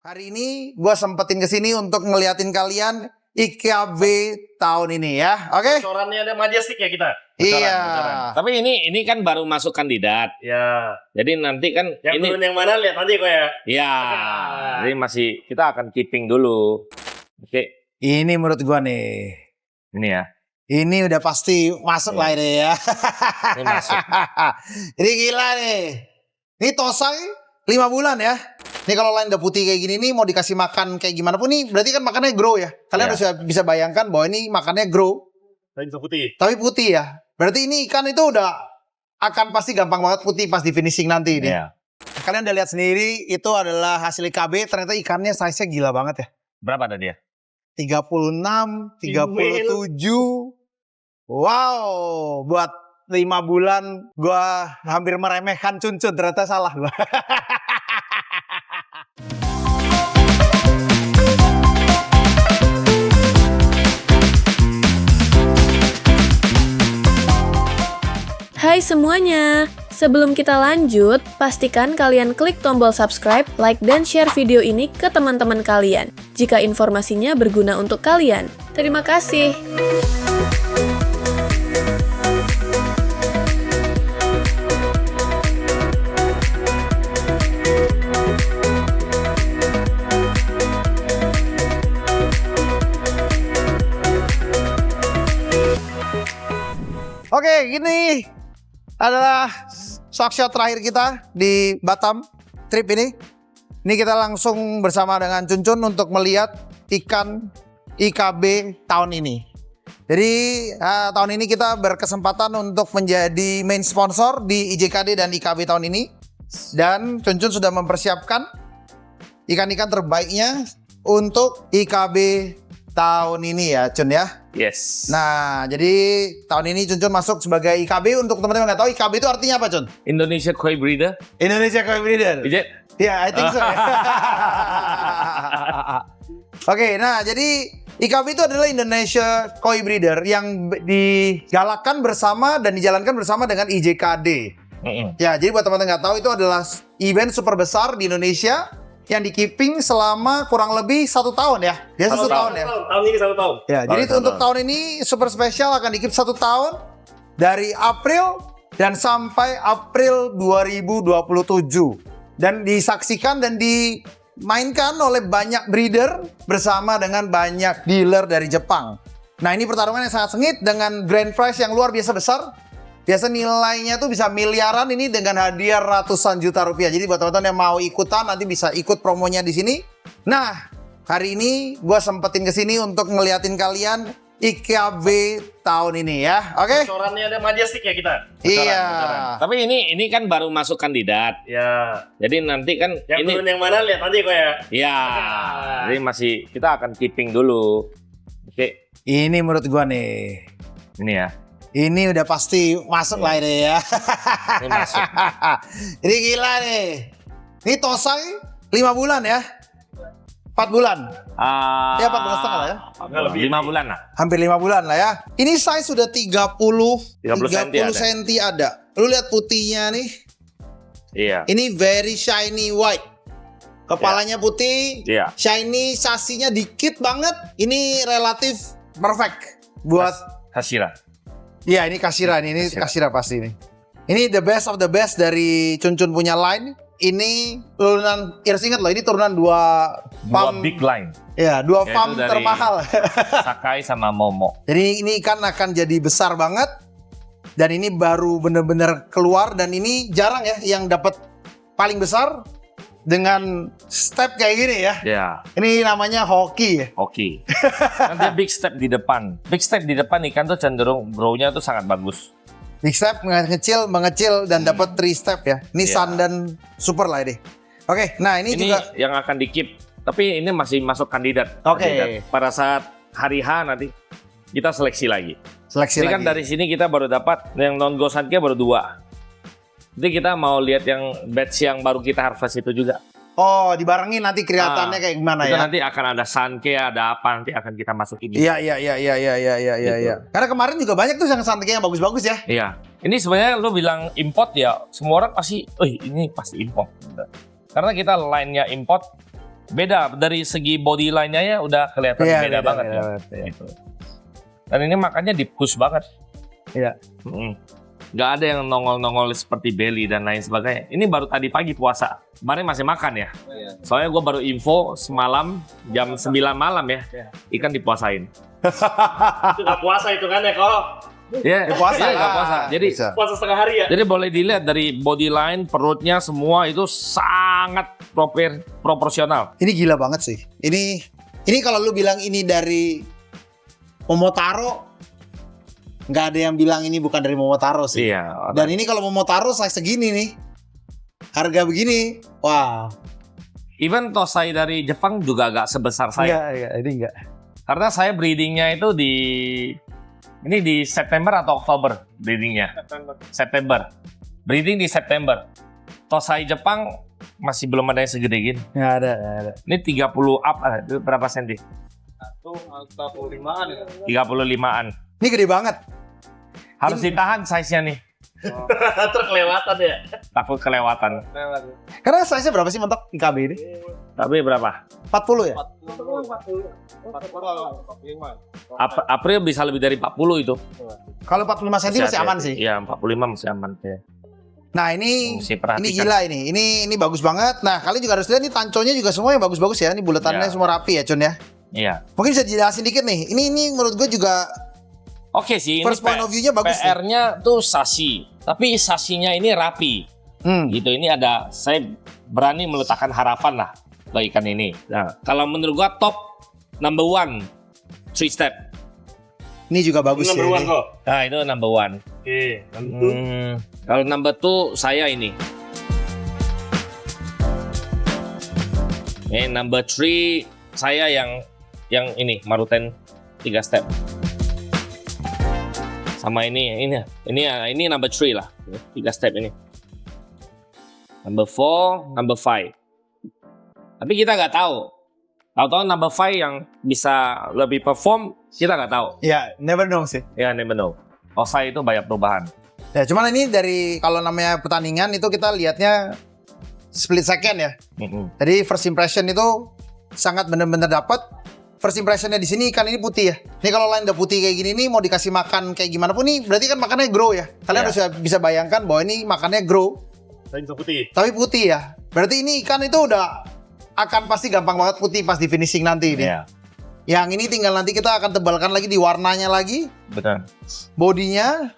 Hari ini gue sempetin kesini untuk ngeliatin kalian IKB tahun ini ya, oke? Bocorannya ada Majestic ya kita. Iya. Tapi ini kan baru masuk kandidat. Ya. Jadi nanti kan Yang ini turun yang mana lihat nanti kok ya. Iya. Jadi masih kita akan keeping dulu. Oke. Ini menurut gue nih, Ini ya. ini udah pasti masuk lah ini ya. Ini masuk. Ini gila nih. Ini Tosai 5 bulan ya. Ini kalau lain udah putih kayak gini nih mau dikasih makan kayak gimana pun nih berarti kan makannya grow ya. Kalian Iya. harus bisa bayangkan bahwa ini makannya grow Tadi bisa putih. tapi putih ya. Berarti ini ikan itu udah akan pasti gampang banget putih pas di finishing nanti ini. Iya. Kalian udah lihat sendiri itu adalah hasil IKB, ternyata ikannya size-nya gila banget ya. Berapa ada dia? 36, 37. Wow, buat 5 bulan gua hampir meremehkan Cuncun, ternyata salah gua. Hai semuanya, sebelum kita lanjut, pastikan kalian klik tombol subscribe, like, dan share video ini ke teman-teman kalian jika informasinya berguna untuk kalian. Terima kasih. Oke, gini adalah shot terakhir kita di Batam trip ini. Ini kita langsung bersama dengan Cuncun untuk melihat ikan IKB tahun ini. Jadi tahun ini kita berkesempatan untuk menjadi main sponsor di IJKD dan IKB tahun ini. Dan Cuncun sudah mempersiapkan ikan-ikan terbaiknya untuk IKB tahun ini ya Cun ya. Yes. Nah, jadi tahun ini Cuncun masuk sebagai IKB. Untuk teman-teman nggak tahu IKB itu artinya apa, Cun? Indonesia Koi Breeder. Indonesia Koi Breeder. Is it? Ya, I think so. Oke, nah jadi IKB itu adalah Indonesia Koi Breeder yang digalakkan bersama dan dijalankan bersama dengan IJKD. Ya, jadi buat teman-teman nggak tahu itu adalah event super besar di Indonesia yang di keeping selama kurang lebih 1 tahun ya. Biasa 1 tahun ya. Tahun ini 1 tahun. Ya, jadi itu untuk tahun ini super spesial akan di-keep 1 tahun dari April dan sampai April 2027 dan disaksikan dan dimainkan oleh banyak breeder bersama dengan banyak dealer dari Jepang. Nah, ini pertarungan yang sangat sengit dengan grand prize yang luar biasa besar. Biasa nilainya tuh bisa miliaran, ini dengan hadiah ratusan juta rupiah. Jadi buat teman-teman yang mau ikutan nanti bisa ikut promonya di sini. Nah, hari ini gue sempetin kesini untuk ngeliatin kalian IKB tahun ini ya, oke? Bocorannya ada Majestic ya kita. Iya. Tapi ini kan baru masuk kandidat. Ya. Jadi nanti kan Yang ini turun yang mana lihat nanti kok ya. Iya. Jadi masih kita akan keeping dulu. Oke. Ini menurut gue nih, Ini ya. ini udah pasti masuk lah ini ya. Ini masuk. Ini gila nih. Ini Tosai 5 bulan ya. 4 bulan. Ya 14 setengah lah ya. Enggak lebih. 5 bulan lah. Hampir 5 bulan lah ya. Ini size sudah 30 30 cm ada. Lu lihat putihnya nih. Iya. Ini very shiny white. Kepalanya putih, Iya. shiny, sasinya dikit banget. Ini relatif perfect buat Hashira. iya, ini Kashira nih, ini Kashira pasti nih. Ini the best of the best dari Cuncun punya line. Ini turunan, harus ingat loh, ini turunan 2 Dua big line. ya, 2 Yaitu farm dari- termahal. Sakai sama Momo. Jadi ini ikan akan jadi besar banget. Dan ini baru bener-bener keluar. Dan ini jarang ya yang dapat paling besar dengan step kayak gini ya. Ya, Ini namanya hoki ya. oke. Nanti big step di depan. Big step di depan ikan tuh cenderung grow-nya tuh sangat bagus. Big step mengecil dan dapat 3 step ya. Ini Iya. Sun dan super lah ini. Oke, nah ini Ini juga yang akan di keep. Tapi ini masih masuk kandidat. Oke. Kandidat. Pada saat hari H nanti kita seleksi lagi. seleksi Ini lagi. kan dari sini kita baru dapat yang non go sanke baru 2. Jadi kita mau lihat yang batch yang baru kita harvest itu juga. Oh, dibarengin nanti kelihatannya kayak gimana Itu ya? nanti akan ada sanke, ada apa nanti akan kita masukin. Iya. Gitu. Karena kemarin juga banyak tuh yang santai yang bagus-bagus ya. Iya. Ini sebenarnya lu bilang import ya, semua orang pasti, ini pasti import. Karena kita line-nya import, Beda dari segi body line-nya ya udah kelihatan Iya, beda banget ya. iya. Gitu. Dan ini makannya di push banget. Iya. Nggak ada yang nongol-nongol seperti belly dan lain sebagainya. Ini baru tadi pagi puasa. Kemarin masih makan ya. Soalnya gue baru info semalam jam 9 malam ya. Ikan dipuasain. Itu nggak puasa itu kan ya kok. Ya, Puasa iya, nggak lah. puasa. Jadi Bisa. Puasa setengah hari ya. Jadi boleh dilihat dari body line, perutnya semua itu sangat proporsional. Ini gila banget sih. Ini kalau lu bilang ini dari Momotaro, nggak ada yang bilang ini bukan dari Momotaro sih. Iya. Dan ini kalau Momotaro size segini nih, harga begini, wah. Even tosai dari Jepang juga agak sebesar saya. Enggak, ini enggak. Karena saya breedingnya itu di September atau Oktober breedingnya. September. Breeding di September. Tosai Jepang masih belum ada yang segede gini. Nggak ada. Ini 30 up, itu berapa senti? 35-an ya. 35-an. Ini gede banget. Harus ditahan size-nya nih. Terkelewatan ya. Takut kelewatan. Karena size-nya berapa sih mentok IKB ini? Tapi berapa? 40 ya? April bisa lebih dari 40 itu. Kalau 45 cm masih aman sih. Iya, 45 masih aman. Ya. Nah, ini Mesti perhatikan. gila ini. Ini bagus banget. Nah, kalian juga harus lihat nih tanconya juga semua yang bagus-bagus ya. Ini buletannya Ya. semua rapi ya, Cun ya. Iya. Mungkin bisa dijelasin dikit nih. Ini menurut gue juga Oke sih, ini first point of view-nya bagus nih. PR-nya tuh sashi. Tapi sashinya ini rapi. Gitu, ini ada, saya berani meletakkan harapan lah bagi ikan ini. Nah, kalau menurut gua top number 1 3 step. Ini juga bagus ya. Number one ini. kok. Nah, itu number 1. Oke. Number two. Kalau number 2 saya ini. Number 3 saya yang ini Maruten 3 step. Sama ini number 3 lah. 3 step ini. Number 4, number 5. Tapi kita nggak tahu. Tahu-tahu number 5 yang bisa lebih perform, kita nggak tahu. Ya, never know sih. Ya, never know. Osai itu banyak perubahan. Ya, cuman ini dari kalau namanya pertandingan itu kita lihatnya split second ya. Jadi first impression itu sangat benar-benar dapat. First impressionnya di sini ikan ini putih ya. Ini kalau lain udah putih kayak gini nih mau dikasih makan kayak gimana pun nih berarti kan makannya grow ya. Kalian harus bisa bayangkan bahwa ini makannya grow Lain putih. tapi putih ya. Berarti ini ikan itu udah akan pasti gampang banget putih pas di finishing nanti ini. Iya, Yang ini tinggal nanti kita akan tebalkan lagi di warnanya lagi, betul. bodinya,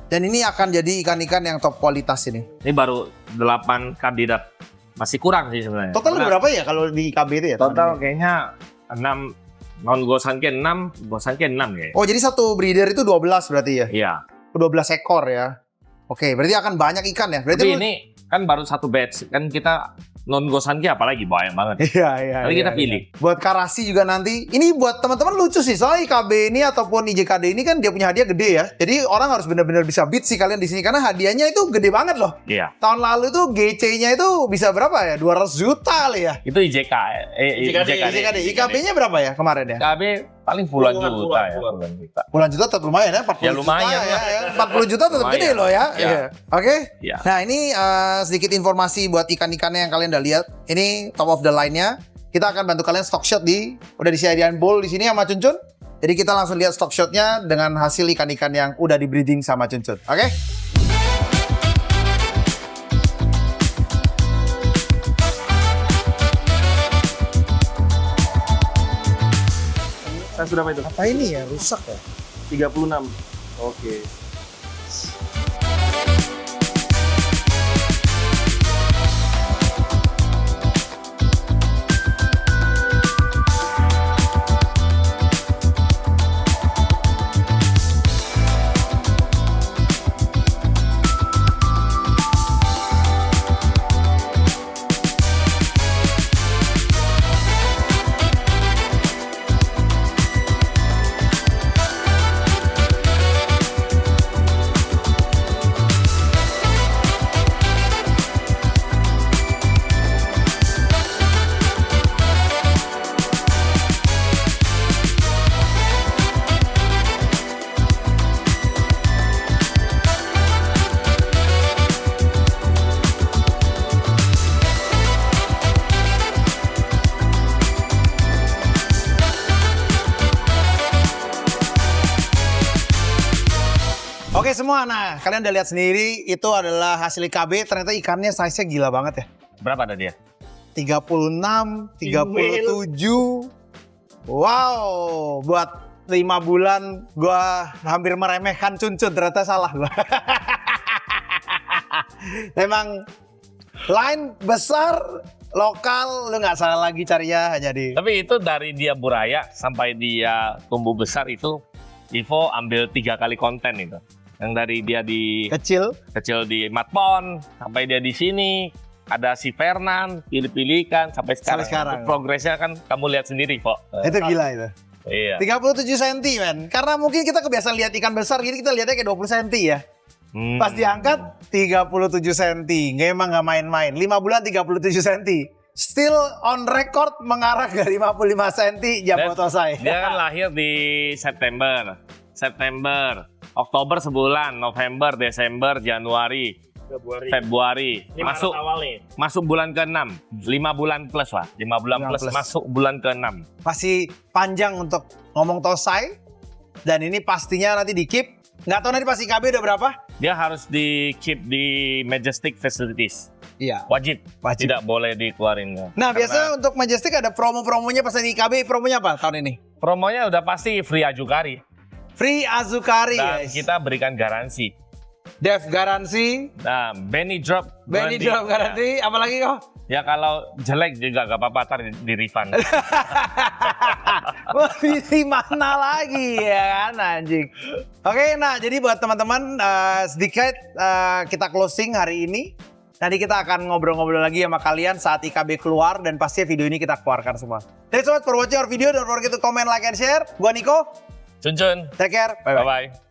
dan ini akan jadi ikan-ikan yang top kualitas ini. Ini baru 8 kandidat. Masih kurang sih sebenarnya. Total Karena berapa ya kalau di KB itu ya? total kayaknya 6, non Gosanke 6, Gosanke 6 ya. Oh, jadi satu breeder itu 12 berarti ya? Iya. 12 ekor ya. Oke, berarti akan banyak ikan ya? Berarti Tapi ini kan baru satu batch. Kan kita non Gosanke apalagi banyak banget. Iya. Nanti kita pilih. Buat Karasi juga nanti. Ini buat teman-teman lucu sih. Soalnya IKB ini ataupun IJKD ini kan dia punya hadiah gede ya. Jadi orang harus benar-benar bisa beat sih kalian di sini karena hadiahnya itu gede banget loh. Iya. Tahun lalu tuh GC-nya itu bisa berapa ya? 200 juta kali ya. Itu IJK. IJKD. IKB-nya berapa ya kemarin ya? IKB paling puluhan Puluhan, juta ya. puluhan. Puluhan juta. Puluhan juta tetap lumayan ya, 40 Ya, juta lumayan ya, lah. 40 juta tetap Lumayan. gede loh ya. Ya. Iya. Oke. Ya. Nah, ini sedikit informasi buat ikan-ikannya yang kalian udah lihat. Ini top of the line-nya. Kita akan bantu kalian stock shot udah disediain bowl di sini sama Cuncun. Jadi kita langsung lihat stock shotnya dengan hasil ikan-ikan yang udah di breeding sama Cuncun. Oke? Saya sudah apa itu? Apa ini ya? Rusak ya? 36. Oke. Oke semua, nah kalian udah lihat sendiri itu adalah hasil IKB. Ternyata ikannya size-nya gila banget ya. Berapa ada dia? 36, 37. Wow, buat 5 bulan gua hampir meremehkan Cuncun, ternyata salah gua. Memang line besar, lokal, lu nggak salah lagi carinya hanya di... Tapi itu dari dia buraya sampai dia tumbuh besar itu Ivo ambil 3 kali konten itu. Yang dari dia di Kecil. di Matpon sampai dia di sini, ada si Fernan, pilih-pilihkan sampai sekarang. Sampai sekarang. Itu progresnya kan kamu lihat sendiri kok. Itu gila itu. Iya. 37 cm men. Karena mungkin kita kebiasaan lihat ikan besar, jadi kita lihatnya kayak 20 cm ya. Pas diangkat 37 cm. Emang nggak main-main. 5 bulan 37 cm. Still on record mengarah ke 55 cm Jambotosai. Dia kan lahir di September, Oktober sebulan, November, Desember, Januari, Februari. Ini Masuk Maret awal nih. masuk bulan ke-6. 5 bulan plus lah. 5 bulan 5 plus plus. masuk bulan ke-6. Masih panjang untuk ngomong tosai. Dan ini pastinya nanti di keep. Nggak tahu nanti pas IKB udah berapa? Dia harus di keep di Majestic Facilities. Iya. Wajib. Wajib. Tidak boleh dikeluarin. Nah Karena biasanya untuk Majestic ada promo-promonya pas di IKB. Promonya apa tahun ini? promonya udah pasti free Ajukari. Free Azukari Dan guys. kita berikan garansi. Dev garansi. Nah, Benny Drop. Benny garanti. drop garansi. Apalagi kok? Ya kalau jelek juga gak apa-apa, ntar di refund. Wah, di mana lagi ya kan anjing. Oke, nah jadi buat teman-teman sedikit kita closing hari ini. Nanti kita akan ngobrol-ngobrol lagi sama kalian saat IKB keluar dan pasti video ini kita keluarkan semua. Thanks so much for watching our video. Don't forget to comment, like, and share. Gua Niko. Cun-cun. Take care. Bye-bye. Bye-bye.